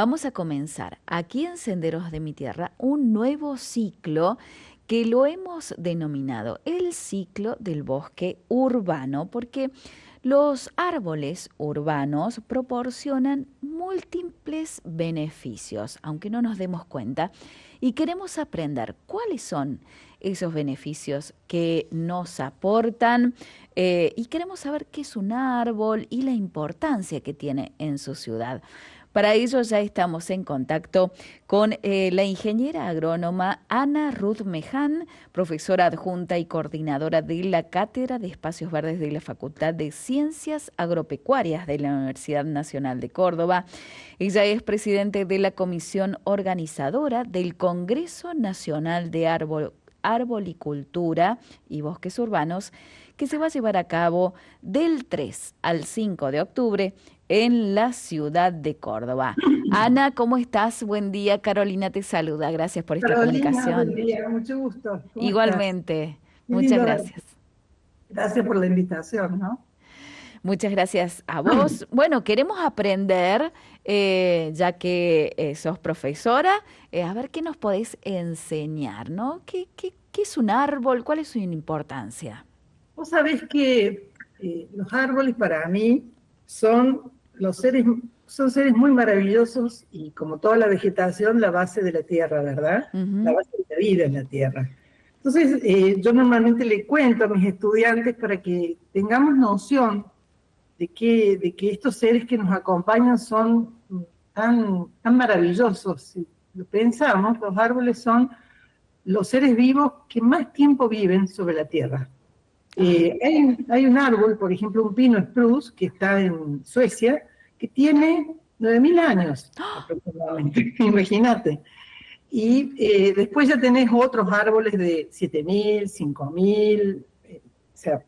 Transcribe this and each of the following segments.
Vamos a comenzar aquí en Senderos de mi Tierra un nuevo ciclo que lo hemos denominado el ciclo del bosque urbano, porque los árboles urbanos proporcionan múltiples beneficios, aunque no nos demos cuenta, y queremos aprender cuáles son esos beneficios que nos aportan y queremos saber qué es un árbol y la importancia que tiene en su ciudad. Para ello ya estamos en contacto con la ingeniera agrónoma Ana Ruth Meján, profesora adjunta y coordinadora de la Cátedra de Espacios Verdes de la Facultad de Ciencias Agropecuarias de la Universidad Nacional de Córdoba. Ella es presidente de la comisión organizadora del Congreso Nacional de Arbolicultura y Bosques Urbanos, que se va a llevar a cabo del 3 al 5 de octubre en la ciudad de Córdoba. Ana, ¿cómo estás? Buen día. Carolina te saluda. Gracias por esta Carolina, buen comunicación. día, mucho gusto. ¿Cómo estás? Igualmente, Qué muchas lindo verte. gracias. Gracias por la invitación, ¿no? Muchas gracias a vos. Bueno, queremos aprender, ya que sos profesora, a ver qué nos podés enseñar, ¿no? ¿Qué es un árbol? ¿Cuál es su importancia? Vos sabés que los árboles para mí son son seres muy maravillosos y como toda la vegetación, la base de la tierra, ¿verdad? La Ujú. base de la vida en la tierra. Entonces, yo normalmente le cuento a mis estudiantes para que tengamos noción de que estos seres que nos acompañan son tan maravillosos. Si lo pensamos, los árboles son los seres vivos que más tiempo viven sobre la Tierra. Ah, Hay un árbol, por ejemplo, un pino spruce, que está en Suecia, que tiene 9.000 años aproximadamente, imagínate. Y después ya tenés otros árboles de 7.000, 5.000, o sea,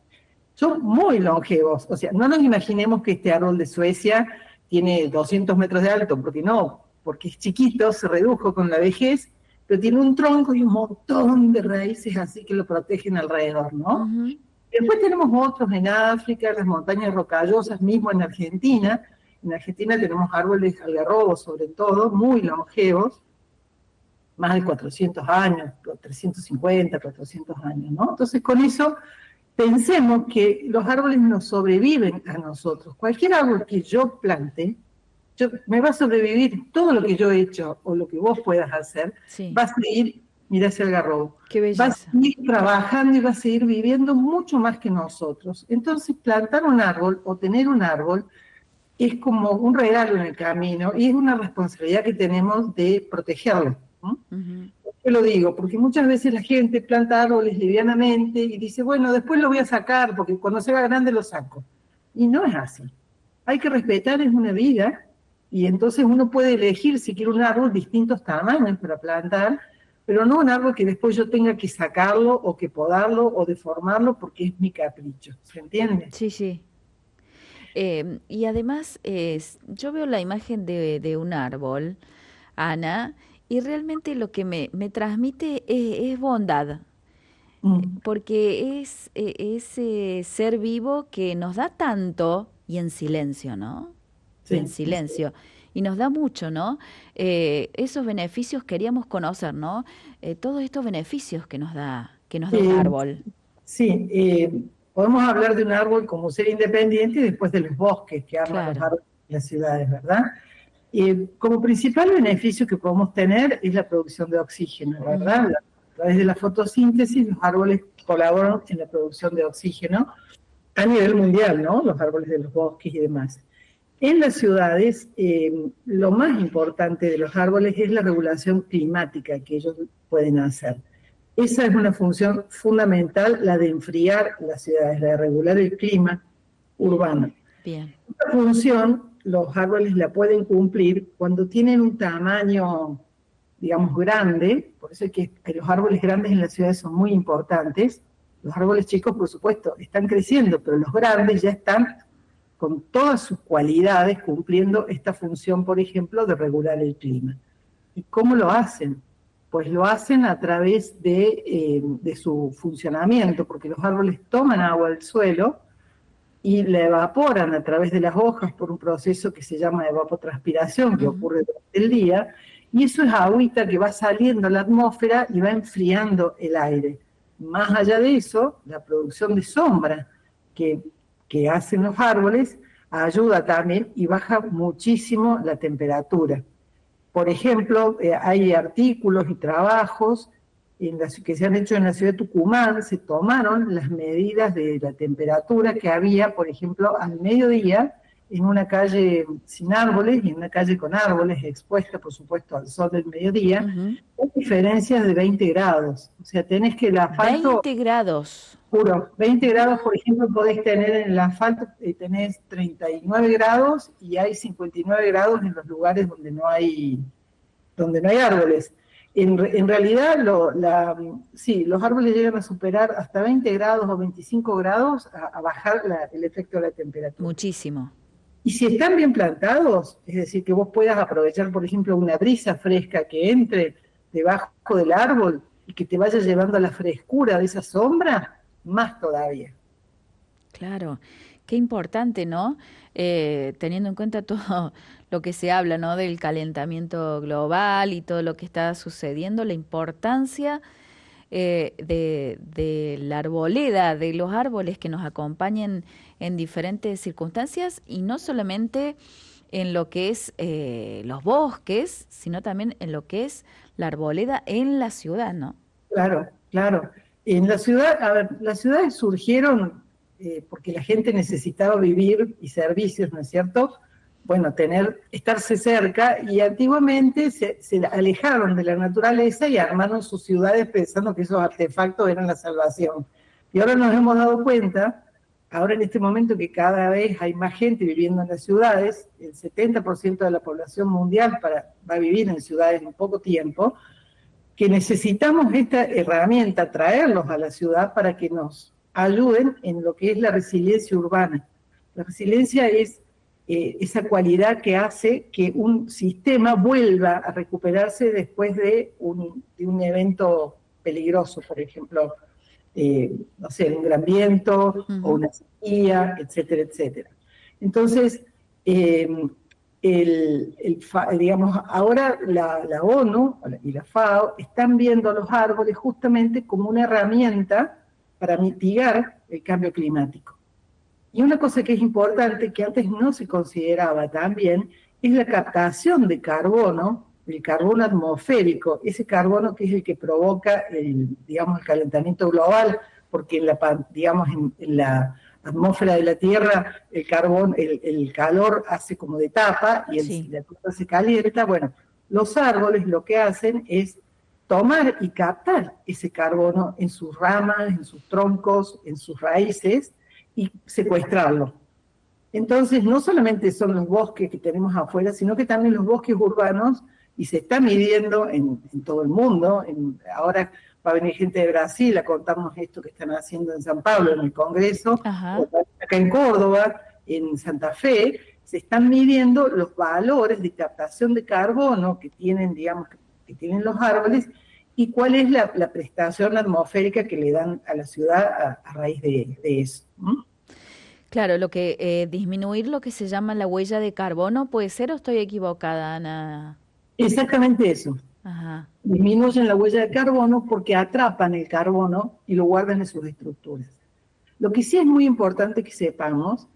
son muy longevos. O sea, no nos imaginemos que este árbol de Suecia tiene 200 metros de alto, porque no, porque es chiquito, se redujo con la vejez, pero tiene un tronco y un montón de raíces así que lo protegen alrededor, ¿no? ujú. Después tenemos otros en África, las montañas rocallosas, mismo en Argentina. En Argentina tenemos árboles algarrobos, sobre todo, muy longevos, más de 400 años, 350, 400 años, ¿no? Entonces, con eso pensemos que los árboles nos sobreviven a nosotros. Cualquier árbol que yo plante, me va a sobrevivir todo lo que yo he hecho o lo que vos puedas hacer, Sí, va a seguir, mirá ese algarrobo, qué va a belleza. seguir trabajando y va a seguir viviendo mucho más que nosotros. Entonces, plantar un árbol o tener un árbol es como un regalo en el camino y es una responsabilidad que tenemos de protegerlo, ¿no? Ujú. Yo lo digo, porque muchas veces la gente planta árboles livianamente y dice, bueno, después lo voy a sacar, porque cuando sea grande lo saco. Y no es así. Hay que respetar, es una vida, y entonces uno puede elegir si quiere un árbol distintos tamaños para plantar, pero no un árbol que después yo tenga que sacarlo o que podarlo o deformarlo porque es mi capricho. ¿Se entiende? Sí, sí. Y además, yo veo la imagen de un árbol, Ana, y realmente lo que me transmite es bondad, Mm. porque es ese ser vivo que nos da tanto y en silencio, ¿no? Y en Sí, silencio. Y nos da mucho, ¿no? Esos beneficios queríamos conocer, ¿no? Todos estos beneficios que nos da un Eh, árbol. sí, podemos hablar de un árbol como ser independiente y después de los bosques que arman los Claro. árboles en las ciudades, ¿verdad? Como principal beneficio que podemos tener es la producción de oxígeno, Ujú. ¿verdad? A través de la fotosíntesis, los árboles colaboran en la producción de oxígeno a nivel mundial, ¿no? Los árboles de los bosques y demás. En las ciudades, lo más importante de los árboles es la regulación climática que ellos pueden hacer. Esa es una función fundamental, la de enfriar las ciudades, la de regular el clima urbano. Bien. Esta función los árboles la pueden cumplir cuando tienen un tamaño, digamos, grande, por eso es que los árboles grandes en las ciudades son muy importantes. Los árboles chicos, por supuesto, están creciendo, pero los grandes ya están con todas sus cualidades cumpliendo esta función, por ejemplo, de regular el clima. ¿Y cómo lo hacen? Pues lo hacen a través de su funcionamiento, porque los árboles toman agua del suelo y la evaporan a través de las hojas por un proceso que se llama evapotranspiración, que ocurre durante el día, y eso es agüita que va saliendo a la atmósfera y va enfriando el aire. Más allá de eso, la producción de sombra que hacen los árboles ayuda también y baja muchísimo la temperatura. Por ejemplo, hay artículos y trabajos que se han hecho en la ciudad de Tucumán, se tomaron las medidas de la temperatura que había, por ejemplo, al mediodía, en una calle sin árboles y en una calle con árboles, expuesta, por supuesto, al sol del mediodía, hay diferencias de 20 grados. O sea, tenés que el asfalto... 20 grados. Puro, 20 grados, por ejemplo, podés tener en el asfalto, tenés 39 grados y hay 59 grados en los lugares donde no hay árboles. En realidad, sí, los árboles llegan a superar hasta 20 grados o 25 grados a bajar el efecto de la temperatura. Muchísimo. Y si están bien plantados, es decir, que vos puedas aprovechar, por ejemplo, una brisa fresca que entre debajo del árbol y que te vaya llevando a la frescura de esa sombra, más todavía. Claro, qué importante, ¿no? Teniendo en cuenta todo lo que se habla, ¿no? Del calentamiento global y todo lo que está sucediendo, la importancia de la arboleda, de los árboles que nos acompañen en diferentes circunstancias y no solamente en lo que es los bosques, sino también en lo que es la arboleda en la ciudad, ¿no? Claro, claro. En la ciudad, a ver, las ciudades surgieron porque la gente necesitaba vivir y servicios, ¿no es cierto? Bueno, estarse cerca, y antiguamente se alejaron de la naturaleza y armaron sus ciudades pensando que esos artefactos eran la salvación. Y ahora nos hemos dado cuenta, ahora en este momento que cada vez hay más gente viviendo en las ciudades, el 70% de la población mundial va a vivir en ciudades en poco tiempo, que necesitamos esta herramienta, traerlos a la ciudad para que nos ayuden en lo que es la resiliencia urbana. La resiliencia es esa cualidad que hace que un sistema vuelva a recuperarse después de un evento peligroso, por ejemplo, no sé, un gran viento o una sequía, etcétera, etcétera. Entonces, digamos, ahora la ONU y la FAO están viendo a los árboles justamente como una herramienta para mitigar el cambio climático. Y una cosa que es importante, que antes no se consideraba también, es la captación de carbono, el carbono atmosférico, ese carbono que es el que provoca digamos, el calentamiento global, porque digamos, en la atmósfera de la Tierra el calor hace como de tapa y la Tierra se calienta. Bueno, los árboles lo que hacen es tomar y captar ese carbono en sus ramas, en sus troncos, en sus raíces, y secuestrarlo. Entonces, no solamente son los bosques que tenemos afuera, sino que también los bosques urbanos, y se está midiendo en todo el mundo. Ahora va a venir gente de Brasil a contarnos esto que están haciendo en San Pablo, en el Congreso, acá en Córdoba, en Santa Fe, se están midiendo los valores de captación de carbono que tienen, digamos, que tienen los árboles, y cuál es la prestación atmosférica que le dan a la ciudad a raíz de eso. Claro, lo que disminuir lo que se llama la huella de carbono, ¿puede ser o estoy equivocada, Ana? Exactamente eso. Ajá. Disminuyen la huella de carbono porque atrapan el carbono y lo guardan en sus estructuras. Lo que sí es muy importante que sepamos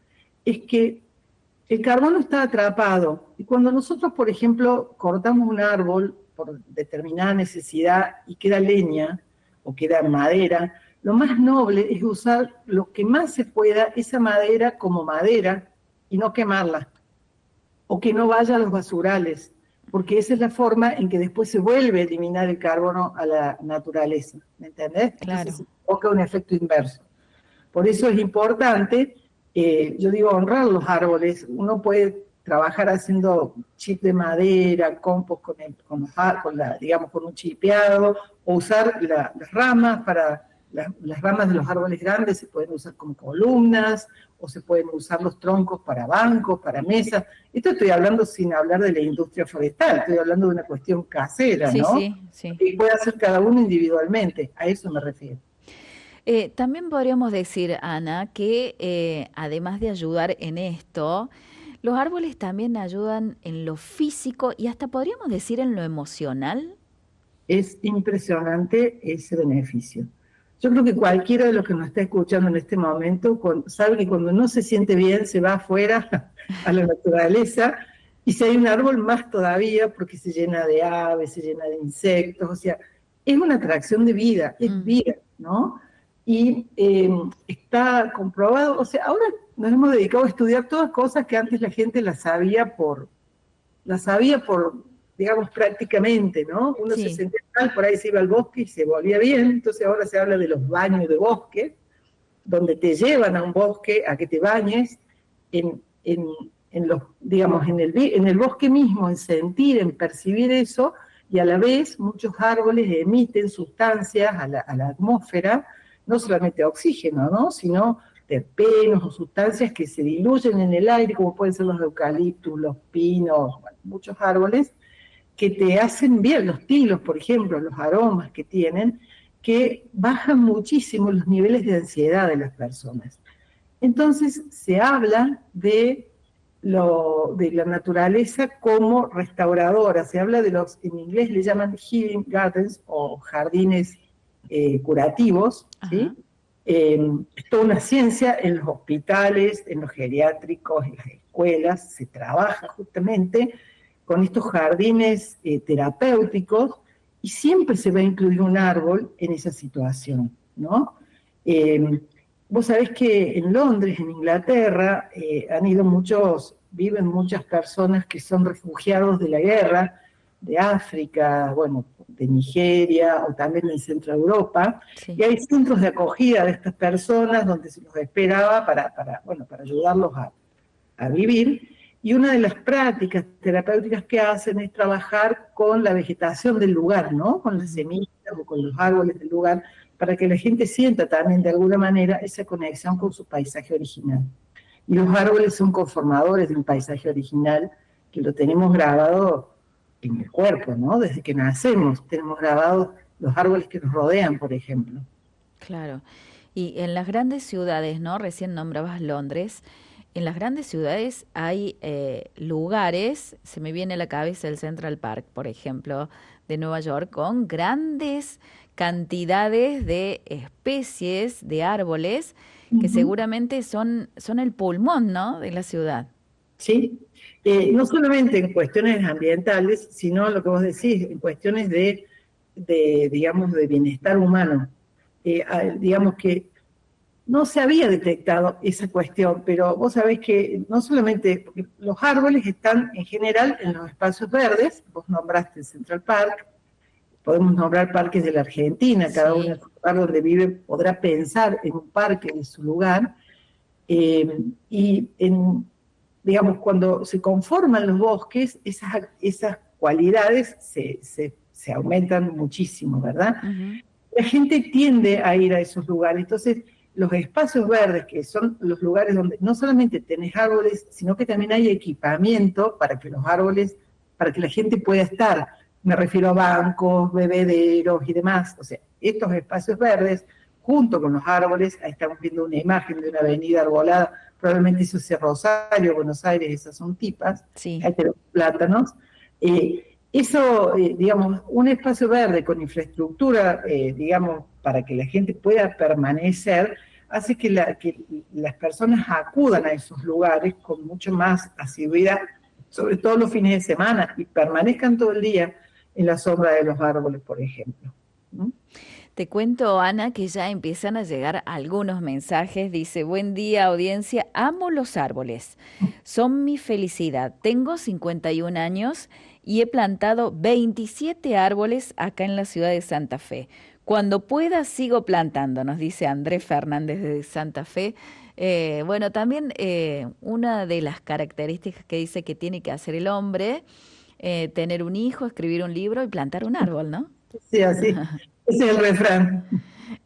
es que el carbono está atrapado, y cuando nosotros, por ejemplo, cortamos un árbol por determinada necesidad y queda leña o queda madera, lo más noble es usar lo que más se pueda esa madera como madera y no quemarla, o que no vaya a los basurales, porque esa es la forma en que después se vuelve a eliminar el carbono a la naturaleza, ¿me entendés? Claro. Entonces se provoca un efecto inverso. Por eso es importante, yo digo, honrar los árboles. Uno puede trabajar haciendo chip de madera, compost digamos, con un chipeado, o usar las ramas las ramas de los árboles grandes se pueden usar como columnas, o se pueden usar los troncos para bancos, para mesas. Esto estoy hablando sin hablar de la industria forestal, estoy hablando de una cuestión casera, ¿no? Sí. Y puede hacer cada uno individualmente, a eso me refiero. También podríamos decir, Ana, que además de ayudar en esto, los árboles también ayudan en lo físico y hasta podríamos decir en lo emocional. Es impresionante ese beneficio. Yo creo que cualquiera de los que nos está escuchando en este momento sabe que cuando no se siente bien se va afuera a la naturaleza, y si hay un árbol más todavía porque se llena de aves, se llena de insectos, o sea, es una atracción de vida, es vida, ¿no? Y está comprobado, o sea, ahora nos hemos dedicado a estudiar todas cosas que antes la gente las sabía por, digamos, prácticamente, ¿no? Uno se Sí. sentía mal, por ahí se iba al bosque y se volvía bien. Entonces ahora se habla de los baños de bosque, donde te llevan a un bosque a que te bañes digamos, en el bosque mismo, en sentir, en percibir eso, y a la vez muchos árboles emiten sustancias a la atmósfera, no solamente oxígeno, ¿no? Sino terpenos o sustancias que se diluyen en el aire, como pueden ser los eucaliptus, los pinos, bueno, muchos árboles, que te hacen bien, los tilos, por ejemplo, los aromas que tienen, que bajan muchísimo los niveles de ansiedad de las personas. Entonces se habla de la naturaleza como restauradora, se habla en inglés le llaman healing gardens o jardines curativos, ¿sí? Es toda una ciencia en los hospitales, en los geriátricos, en las escuelas, se trabaja justamente con estos jardines terapéuticos, y siempre se va a incluir un árbol en esa situación, ¿no? Eh, Vos sabés que en Londres, en Inglaterra, viven muchas personas que son refugiados de la guerra, de África, bueno, de Nigeria o también en Centro Europa, Sí. y hay centros de acogida de estas personas donde se los esperaba para ayudarlos a vivir, y una de las prácticas terapéuticas que hacen es trabajar con la vegetación del lugar, ¿no? Con las semillas o con los árboles del lugar, para que la gente sienta también de alguna manera esa conexión con su paisaje original. Y los árboles son conformadores de un paisaje original que lo tenemos grabado en el cuerpo, ¿no? Desde que nacemos tenemos grabados los árboles que nos rodean, por ejemplo. Claro. Y en las grandes ciudades, ¿no? Recién nombrabas Londres. En las grandes ciudades hay lugares, se me viene a la cabeza el Central Park, por ejemplo, de Nueva York, con grandes cantidades de especies de árboles que Uh-huh. seguramente son el pulmón, ¿no? De la ciudad. ¿Sí? No solamente en cuestiones ambientales, sino lo que vos decís, en cuestiones digamos, de bienestar humano. Digamos que no se había detectado esa cuestión, pero vos sabés que no solamente, porque los árboles están en general en los espacios verdes, vos nombraste el Central Park, podemos nombrar parques de la Argentina, cada uno en Sí. el lugar donde vive podrá pensar en un parque en su lugar, y digamos, cuando se conforman los bosques, esas cualidades se aumentan muchísimo, ¿verdad? Ujú. La gente tiende a ir a esos lugares, entonces los espacios verdes, que son los lugares donde no solamente tenés árboles, sino que también hay equipamiento para que los árboles, para que la gente pueda estar, me refiero a bancos, bebederos y demás, o sea, estos espacios verdes, junto con los árboles, ahí estamos viendo una imagen de una avenida arbolada, probablemente eso sea Rosario, Buenos Aires, esas son Tipas, Sí. ahí tenemos plátanos. Eso, digamos, un espacio verde con infraestructura, digamos, para que la gente pueda permanecer, hace que las personas acudan a esos lugares con mucho más asiduidad, sobre todo los fines de semana, y permanezcan todo el día en la sombra de los árboles, por ejemplo. ¿No? Te cuento, Ana, que ya empiezan a llegar algunos mensajes. Dice, buen día, audiencia. Amo los árboles. Son mi felicidad. Tengo 51 años y he plantado 27 árboles acá en la ciudad de Santa Fe. Cuando pueda, sigo plantando, nos dice Andrés Fernández de Santa Fe. Bueno, también una de las características que dice que tiene que hacer el hombre, tener un hijo, escribir un libro y plantar un árbol, ¿no? Sí, así. Ese es el refrán.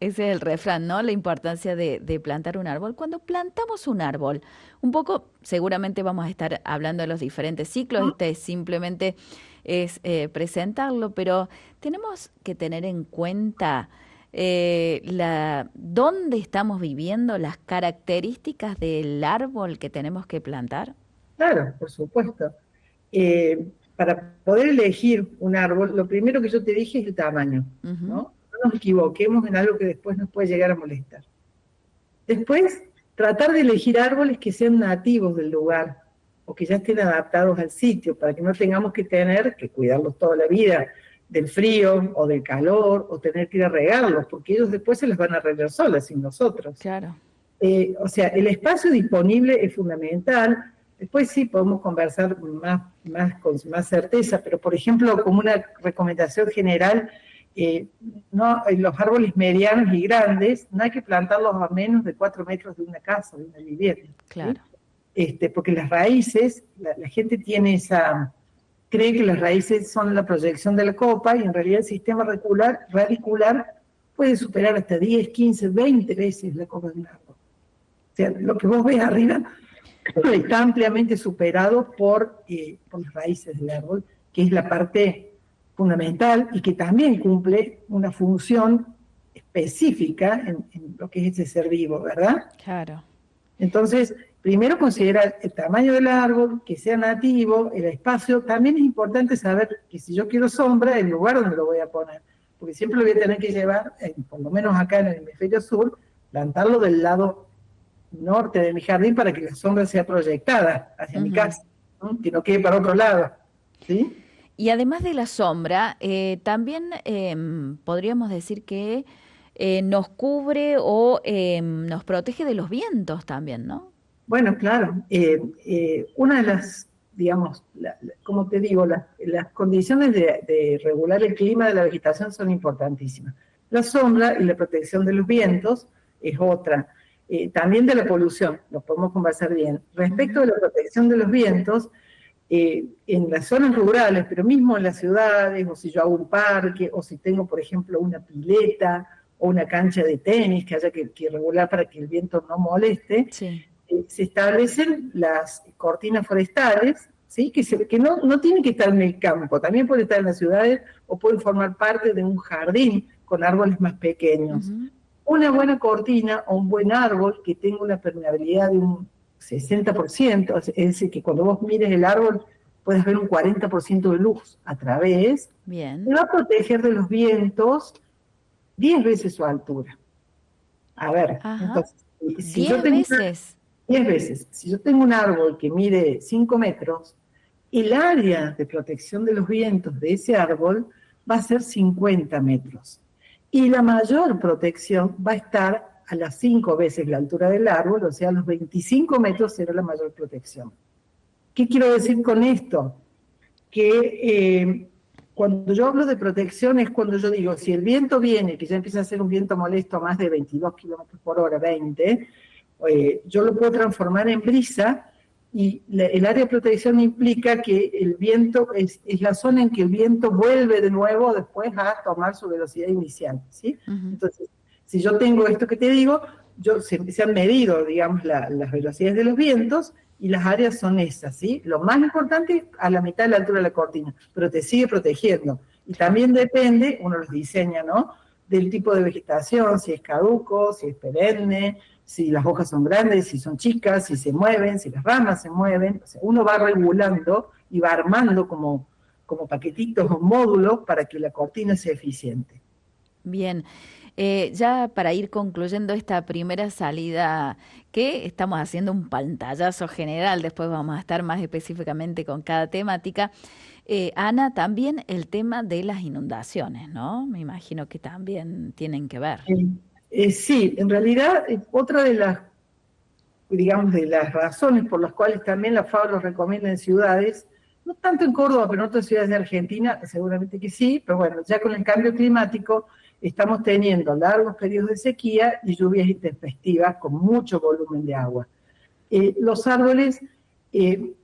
Ese es el refrán, ¿no? La importancia de plantar un árbol. Cuando plantamos un árbol, un poco, seguramente vamos a estar hablando de los diferentes ciclos, este simplemente es presentarlo, pero tenemos que tener en cuenta dónde estamos viviendo, las características del árbol que tenemos que plantar? Claro, por supuesto. Para poder elegir un árbol, lo primero que yo te dije es el tamaño, Ujú. ¿no? No nos equivoquemos en algo que después nos puede llegar a molestar. Después, tratar de elegir árboles que sean nativos del lugar o que ya estén adaptados al sitio, para que no tengamos que tener que cuidarlos toda la vida del frío o del calor, o tener que ir a regarlos, porque ellos después se las van a arreglar solas, sin nosotros. Claro. O sea, el espacio disponible es fundamental. Después sí podemos conversar con más certeza, pero por ejemplo, como una recomendación general, no, los árboles medianos y grandes no hay que plantarlos a menos de 4 metros de una casa, de una vivienda. Claro. ¿Sí? Porque las raíces, la gente cree que las raíces son la proyección de la copa, y en realidad el sistema radicular puede superar hasta 10, 15, 20 veces la copa de un árbol. O sea, lo que vos ves arriba está ampliamente superado por las raíces del árbol, que es la parte fundamental y que también cumple una función específica en lo que es ese ser vivo, ¿verdad? Claro. Entonces, primero considerar el tamaño del árbol, que sea nativo, el espacio. También es importante saber que si yo quiero sombra, el lugar donde lo voy a poner, porque siempre lo voy a tener que llevar, por lo menos acá en el hemisferio sur, plantarlo del lado norte de mi jardín para que la sombra sea proyectada hacia mi casa, ¿no? Que no quede para otro lado, ¿sí? Y además de la sombra, también podríamos decir que nos cubre o nos protege de los vientos también, ¿no? Bueno, claro, una de las, digamos, como te digo, las condiciones de regular el clima de la vegetación son importantísimas. La sombra y la protección de los vientos es otra. También de la polución, lo podemos conversar bien. Respecto de la protección de los vientos, en las zonas rurales, pero mismo en las ciudades, o si yo hago un parque, o si tengo, por ejemplo, una pileta o una cancha de tenis que haya que regular para que el viento no moleste, Sí. Se establecen las cortinas forestales, ¿sí? Que no tienen que estar en el campo, también pueden estar en las ciudades o pueden formar parte de un jardín con árboles más pequeños. Una buena cortina o un buen árbol que tenga una permeabilidad de un 60%, es decir, que cuando vos mires el árbol puedes ver un 40% de luz a través, Bien. te va a proteger de los vientos 10 veces su altura. A ver, Ajá. entonces, si 10 veces. 10 veces. Si yo tengo un árbol que mide 5 metros, el área de protección de los vientos de ese árbol va a ser 50 metros. Y la mayor protección va a estar a las 5 veces la altura del árbol, o sea, a los 25 metros será la mayor protección. ¿Qué quiero decir con esto? Que cuando yo hablo de protección es cuando yo digo, si el viento viene, que ya empieza a ser un viento molesto a más de 22 kilómetros por hora, 20, yo lo puedo transformar en brisa, y el área de protección implica que el viento es la zona en que el viento vuelve de nuevo después a tomar su velocidad inicial, ¿sí? Entonces, si yo tengo esto que te digo, se han medido, digamos, las velocidades de los vientos, y las áreas son esas, ¿sí? Lo más importante, a la mitad de la altura de la cortina, pero te sigue protegiendo. Y también depende, uno los diseña, ¿no?, del tipo de vegetación, si es caduco, si es perenne, si las hojas son grandes, si son chicas, si se mueven, si las ramas se mueven. O sea, uno va regulando y va armando como paquetitos o módulos para que la cortina sea eficiente. Bien. Ya para ir concluyendo esta primera salida, que estamos haciendo un pantallazo general, después vamos a estar más específicamente con cada temática. Ana, también el tema de las inundaciones, ¿no? Me imagino que también tienen que ver. Sí, en realidad otra de las, digamos, de las razones por las cuales también la FAO lo recomienda en ciudades, no tanto en Córdoba, pero en otras ciudades de Argentina, seguramente que sí, pero bueno, ya con el cambio climático estamos teniendo largos periodos de sequía y lluvias intempestivas con mucho volumen de agua. Los árboles,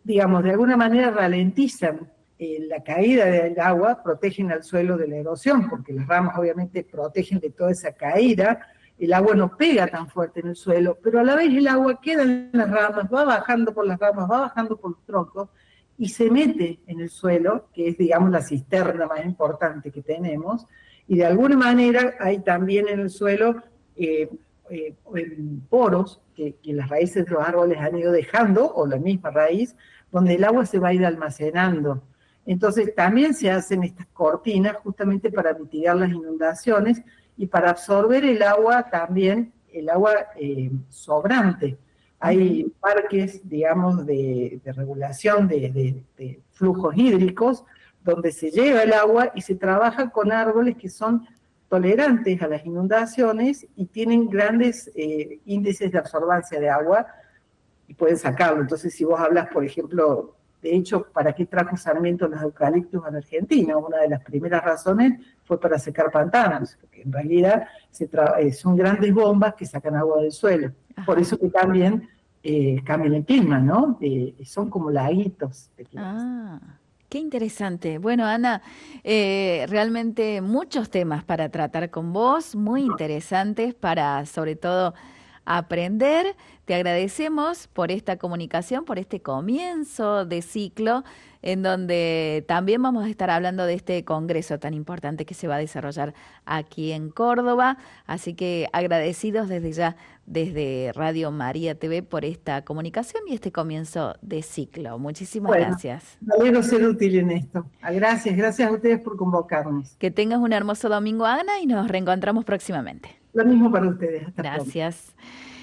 digamos, de alguna manera ralentizan la caída del agua, protegen al suelo de la erosión, porque las ramas obviamente protegen de toda esa caída. El agua no pega tan fuerte en el suelo, pero a la vez el agua queda en las ramas, va bajando por las ramas, va bajando por los troncos y se mete en el suelo, que es, digamos, la cisterna más importante que tenemos, Y de alguna manera hay también en el suelo poros que las raíces de los árboles han ido dejando, o la misma raíz, donde el agua se va a ir almacenando. Entonces también se hacen estas cortinas justamente para mitigar las inundaciones y para absorber el agua también, el agua sobrante. Hay parques, digamos, de regulación de flujos hídricos, donde se lleva el agua y se trabaja con árboles que son tolerantes a las inundaciones y tienen grandes índices de absorbancia de agua y pueden sacarlo. Entonces, si vos hablas, por ejemplo, de hecho, ¿para qué trajo Sarmiento los eucaliptos en Argentina? Una de las primeras razones fue para secar pantanos, porque en realidad son grandes bombas que sacan agua del suelo. Ajá. Por eso que también cambian el clima, ¿no? Son como laguitos de clima. Qué interesante. Bueno, Ana, realmente muchos temas para tratar con vos, muy interesantes para, sobre todo, aprender. Te agradecemos por esta comunicación, por este comienzo de ciclo, en donde también vamos a estar hablando de este congreso tan importante que se va a desarrollar aquí en Córdoba. Así que agradecidos desde ya, desde Radio María TV, por esta comunicación y este comienzo de ciclo. Muchísimas gracias. Me alegro ser útil en esto. Gracias a ustedes por convocarnos. Que tengas un hermoso domingo, Ana, y nos reencontramos próximamente. Lo mismo para ustedes. Hasta gracias. pronto.